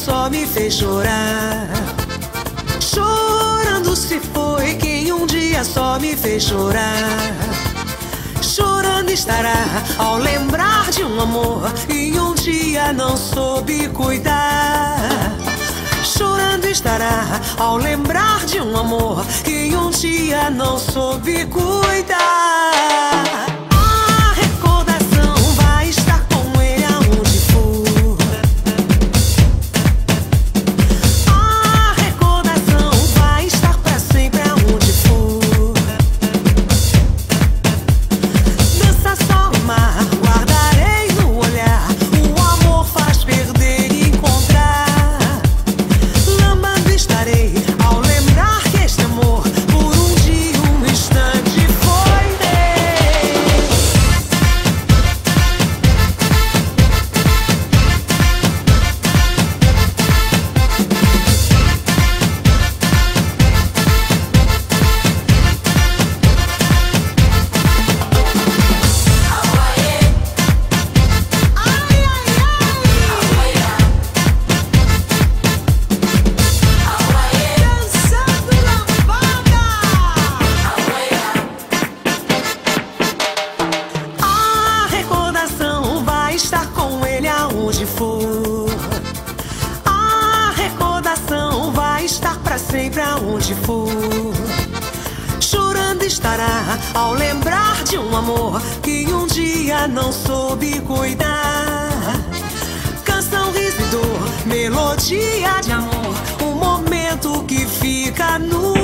só me fez chorar. Chorando se foi quem um dia só me fez chorar. Chorando estará ao lembrar de um amor que um dia não soube cuidar. Chorando estará ao lembrar de um amor que um dia não soube cuidar. A recordação vai estar com ele aonde for. A recordação vai estar pra sempre aonde for. Dança só no mar, guardarei no olhar. O amor faz perder e encontrar. Lambando estarei ao lembrar que este amor por um dia, um instante foi meu. Dançando lambada. A recordação vai estar com ele aonde for. A recordação vai estar pra sempre aonde for. Chorando estará ao lembrar de um amor que um dia não soube cuidar. Canção, riso e dor, melodia de amor, um momento que fica no